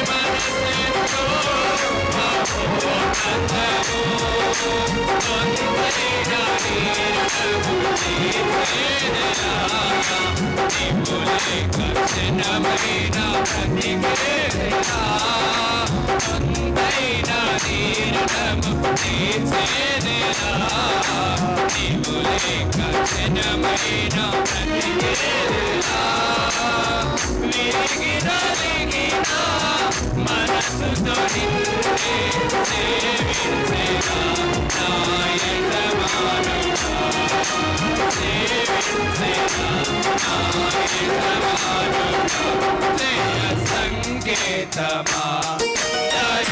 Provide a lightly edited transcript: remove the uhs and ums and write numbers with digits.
మనసెంతో మహోన్నతము కొందైన నీరము తీసేదెలా నీవు లేక క్షణమైన బ్రతికేదెలా కొందైన నీరము తీసేదెలా నీవు లేక క్షణమైన బ్రతికేదెలా విరిగిన మనసుతో నిన్నే సేవించేలా నా యజమానుడా సేవించేలా నా యజమానుడా జయ సంకేతమా జయ